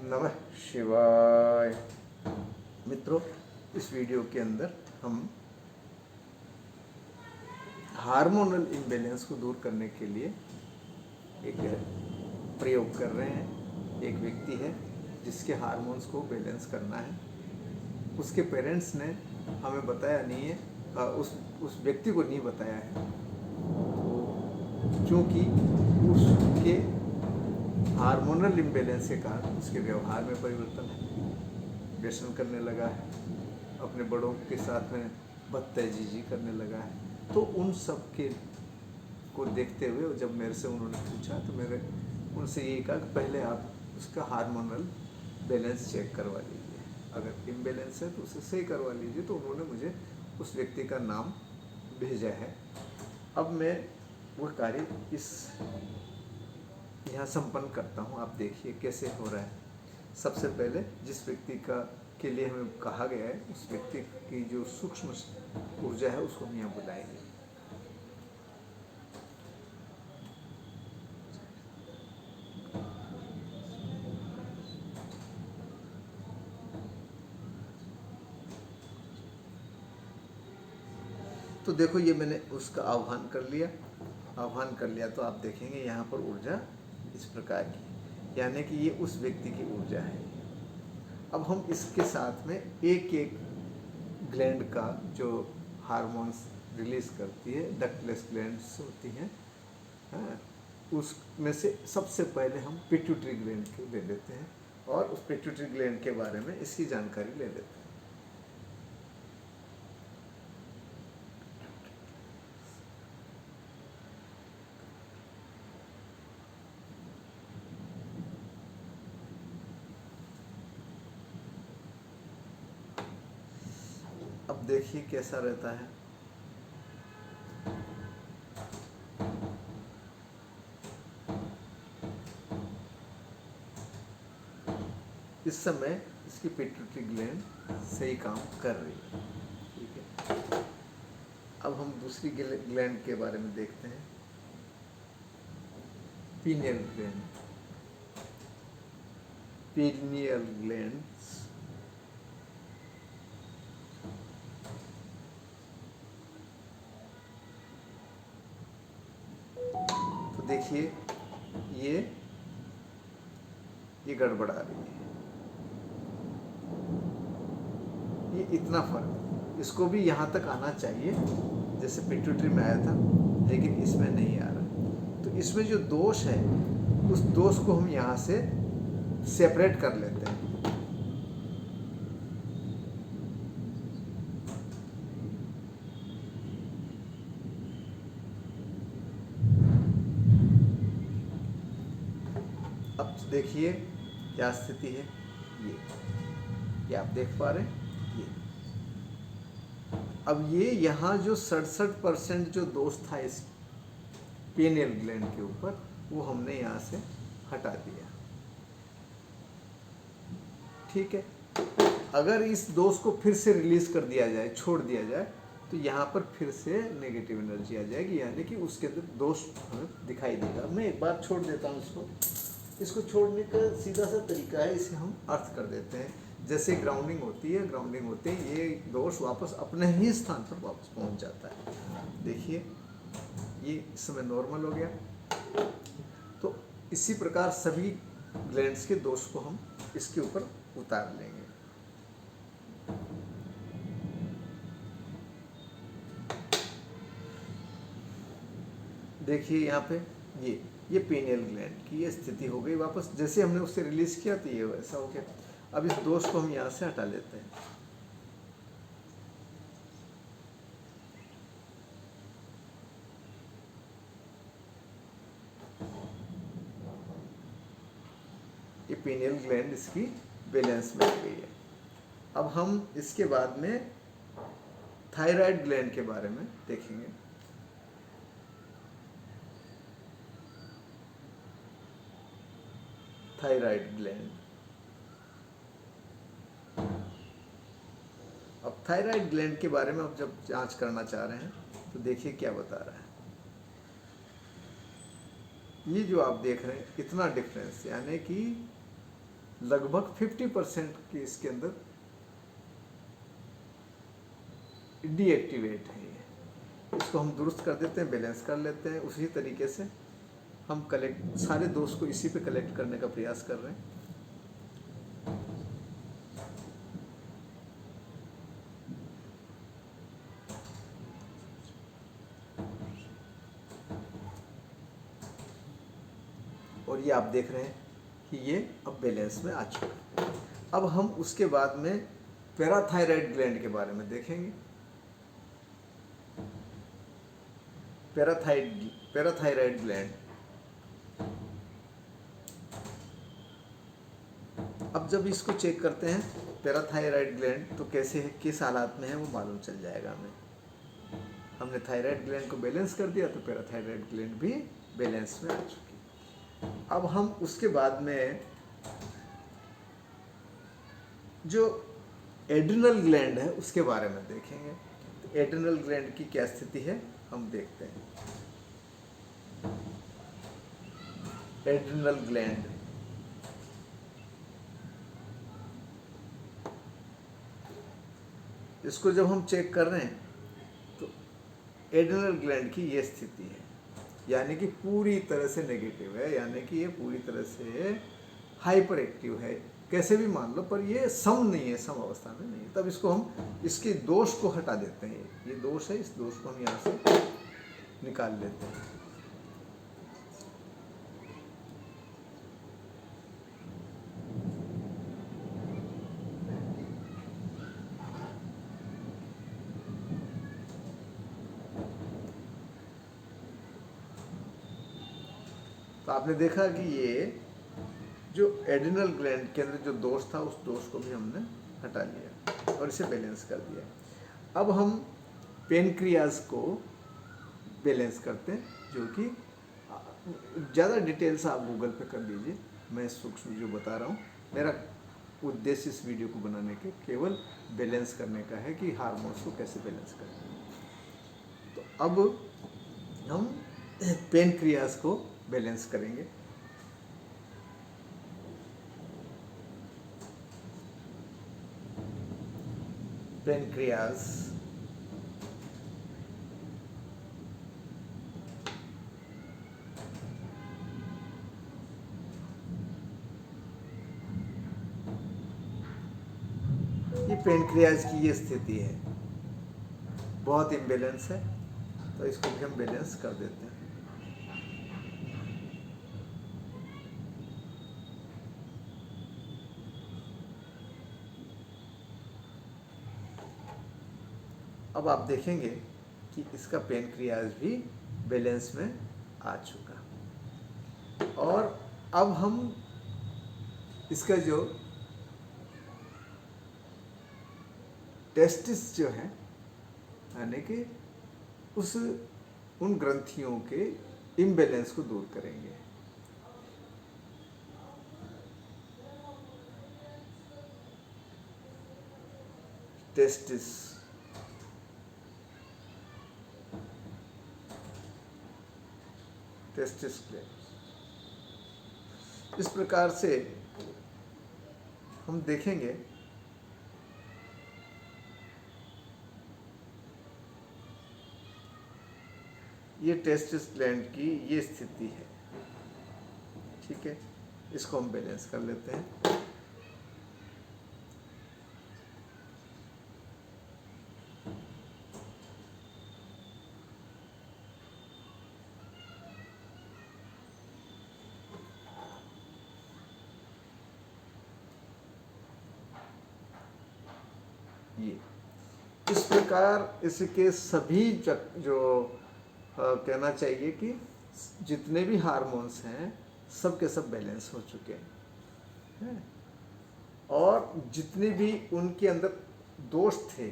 नमः शिवाय। मित्रों, इस वीडियो के अंदर हम हार्मोनल इम्बैलेंस को दूर करने के लिए एक प्रयोग कर रहे हैं। एक व्यक्ति है जिसके हार्मोन्स को बैलेंस करना है। उसके पेरेंट्स ने हमें बताया नहीं है, उस व्यक्ति को नहीं बताया है, तो क्योंकि उसके हार्मोनल इम्बैलेंस के कारण उसके व्यवहार में परिवर्तन है, व्यसन करने लगा है, अपने बड़ों के साथ में बदतमीजी करने लगा है। तो उन सब के को देखते हुए जब मेरे से उन्होंने पूछा तो मैंने उनसे यही कहा कि पहले आप उसका हार्मोनल बैलेंस चेक करवा लीजिए, अगर इम्बैलेंस है तो उसे सही करवा लीजिए। तो उन्होंने मुझे उस व्यक्ति का नाम भेजा है। अब मैं वह कार्य यहाँ संपन्न करता हूँ। आप देखिए कैसे हो रहा है। सबसे पहले जिस व्यक्ति के लिए हमें कहा गया है, उस व्यक्ति की जो सूक्ष्म ऊर्जा है उसको हम यहाँ बुलाएंगे। तो देखो, ये मैंने उसका आह्वान कर लिया तो आप देखेंगे यहाँ पर ऊर्जा इस प्रकार की, यानी कि ये उस व्यक्ति की ऊर्जा है। अब हम इसके साथ में एक एक ग्लैंड का जो हार्मोन्स रिलीज करती है, डक्टलेस ग्लैंड्स होती हैं, उसमें से सबसे पहले हम पिट्यूटरी ग्लैंड को ले लेते हैं और उस पिट्यूटरी ग्लैंड के बारे में इसकी जानकारी ले लेते हैं। अब देखिए कैसा रहता है। इस समय इसकी पिट्यूटरी ग्लैंड सही काम कर रही है, ठीक है। अब हम दूसरी ग्लैंड के बारे में देखते हैं, पीनियल ग्लैंड। पीनियल ग्लैंड्स तो देखिए ये गड़बड़ा रही है। ये इतना फर्क, इसको भी यहाँ तक आना चाहिए जैसे पिट्यूटरी में आया था, लेकिन इसमें नहीं आ रहा। तो इसमें जो दोष है उस दोष को हम यहाँ से सेपरेट कर लेते हैं। अब देखिए क्या स्थिति है। ये आप देख पा रहे हैं। ये अब ये यहाँ जो 67% जो दोष था इस पेनियल ग्लैंड के ऊपर, वो हमने यहाँ से हटा दिया, ठीक है। अगर इस दोष को फिर से रिलीज कर दिया जाए, छोड़ दिया जाए, तो यहाँ पर फिर से नेगेटिव एनर्जी आ जाएगी, यानी कि उसके अंदर दोष हमें दिखाई देगा। मैं एक बार छोड़ देता हूँ इसको छोड़ने का सीधा सा तरीका है, इसे हम अर्थ कर देते हैं। जैसे ग्राउंडिंग होती है, ये दोष वापस अपने ही स्थान पर वापस पहुंच जाता है। देखिए ये इस समय नॉर्मल हो गया। तो इसी प्रकार सभी ग्लैंड्स के दोष को हम इसके ऊपर उतार लेंगे। देखिए यहाँ पे ये पेनियल ग्लैंड की ये स्थिति हो गई वापस, जैसे हमने उससे रिलीज किया तो ये वैसा हो गया। अब इस दोष को हम यहाँ से हटा लेते हैं। ये पेनियल ग्लैंड इसकी बैलेंस में आ गई है। अब हम इसके बाद में थायराइड ग्लैंड के बारे में देखेंगे। थायराइड ग्लैंड, अब थायराइड ग्लैंड के बारे में अब जब जांच करना चाह रहे हैं तो देखिए क्या बता रहा है। ये जो आप देख रहे हैं इतना डिफरेंस, यानी कि लगभग 50% की इसके अंदर डीएक्टिवेट है ये। इसको हम दुरुस्त कर देते हैं, बैलेंस कर लेते हैं। उसी तरीके से हम कलेक्ट सारे दोष को इसी पे कलेक्ट करने का प्रयास कर रहे हैं। और ये आप देख रहे हैं कि ये अब बैलेंस में आ चुका है। अब हम उसके बाद में पैराथायराइड ग्लैंड के बारे में देखेंगे। पैराथायराइड ग्लैंड, अब जब इसको चेक करते हैं पैराथायराइड ग्लैंड, तो कैसे है, किस हालात में है वो मालूम चल जाएगा हमें। हमने थायराइड ग्लैंड को बैलेंस कर दिया तो पैराथायराइड ग्लैंड भी बैलेंस में आ चुकी। अब हम उसके बाद में जो एड्रिनल ग्लैंड है उसके बारे में देखेंगे। तो एड्रिनल ग्लैंड की क्या स्थिति है हम देखते हैं। एड्रिनल ग्लैंड, इसको जब हम चेक कर रहे हैं तो एड्रिनल ग्लैंड की ये स्थिति है, यानी कि पूरी तरह से नेगेटिव है, यानी कि ये पूरी तरह से हाइपर एक्टिव है, कैसे भी मान लो, पर ये सम नहीं है, सम अवस्था में नहीं है। तब इसको हम इसके दोष को हटा देते हैं। ये दोष है, इस दोष को हम यहाँ से निकाल लेते हैं। तो आपने देखा कि ये जो एड्रिनल ग्लैंड के अंदर जो दोष था उस दोष को भी हमने हटा लिया और इसे बैलेंस कर दिया। अब हम पेनक्रियाज को बैलेंस करते हैं, जो कि ज़्यादा डिटेल्स आप गूगल पे कर लीजिए। मैं सूक्ष्म जो बता रहा हूँ, मेरा उद्देश्य इस वीडियो को बनाने के केवल बैलेंस करने का है कि हार्मोन्स को कैसे बैलेंस करें। तो अब हम पेनक्रियाज को बैलेंस करेंगे। पेनक्रियाज, ये पेनक्रियाज की ये स्थिति है, बहुत इम्बैलेंस है, तो इसको भी हम बैलेंस कर देते हैं। अब आप देखेंगे कि इसका पेनक्रियाज भी बैलेंस में आ चुका। और अब हम इसका जो टेस्टिस जो है, यानी कि उन ग्रंथियों के इम्बैलेंस को दूर करेंगे। टेस्टिस, टेस्टिस ग्लैंड, इस प्रकार से हम देखेंगे ये टेस्टिस ग्लैंड की ये स्थिति है। ठीक है, इसको हम बैलेंस कर लेते हैं। ये इस प्रकार इसके सभी जो कहना चाहिए कि जितने भी हार्मोन्स हैं सब के सब बैलेंस हो चुके हैं, और जितने भी उनके अंदर दोष थे,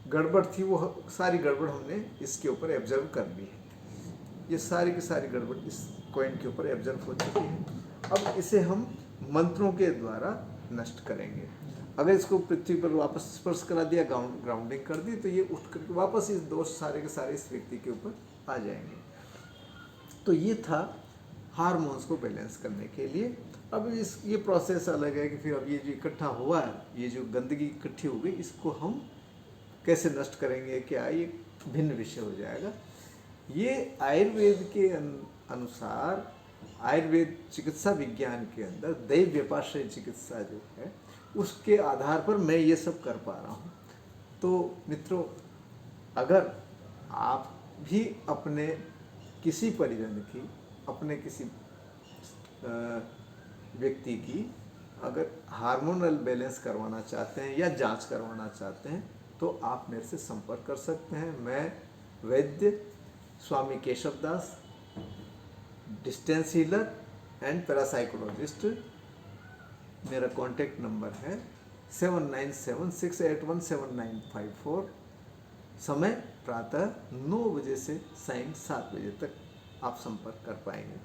गड़बड़ थी, वो सारी गड़बड़ हमने इसके ऊपर एब्जर्व कर ली है। ये सारी की सारी गड़बड़ इस कॉइन के ऊपर एब्जर्व हो चुकी है। अब इसे हम मंत्रों के द्वारा नष्ट करेंगे। अगर इसको पृथ्वी पर वापस स्पर्श करा दिया, ग्राउंडिंग कर दी, तो ये उठ कर वापस इस दोष सारे के सारे इस व्यक्ति के ऊपर आ जाएंगे। तो ये था हार्मोन्स को बैलेंस करने के लिए। अब ये प्रोसेस अलग है कि फिर अब ये जो इकट्ठा हुआ है, ये जो गंदगी इकट्ठी हो गई, इसको हम कैसे नष्ट करेंगे, क्या, ये भिन्न विषय हो जाएगा। ये आयुर्वेद के अनुसार, आयुर्वेद चिकित्सा विज्ञान के अंदर दैव्यपाश्रय चिकित्सा जो है, उसके आधार पर मैं ये सब कर पा रहा हूँ। तो मित्रों, अगर आप भी अपने किसी परिजन की, अपने किसी व्यक्ति की अगर हार्मोनल बैलेंस करवाना चाहते हैं या जांच करवाना चाहते हैं, तो आप मेरे से संपर्क कर सकते हैं। मैं वैद्य स्वामी केशव दास, डिस्टेंस हीलर एंड पैरासाइकोलॉजिस्ट। मेरा कॉन्टैक्ट नंबर है 7976817954। समय प्रातः 9 बजे से सायं 7 बजे तक आप संपर्क कर पाएंगे।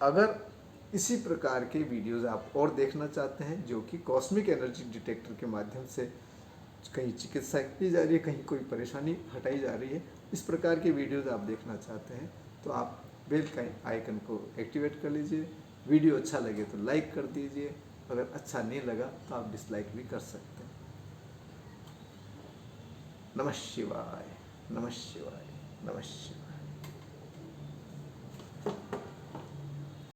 अगर इसी प्रकार के वीडियोज़ आप और देखना चाहते हैं, जो कि कॉस्मिक एनर्जी डिटेक्टर के माध्यम से कहीं चिकित्सा की जा रही है, कहीं कोई परेशानी हटाई जा रही है, इस प्रकार के वीडियोज़ आप देखना चाहते हैं, तो आप बेल का आइकन को एक्टिवेट कर लीजिए। वीडियो अच्छा लगे तो लाइक कर दीजिए, अगर अच्छा नहीं लगा तो आप डिसलाइक भी कर सकते हैं। नमः शिवाय, नमः शिवाय, नमः शिवाय।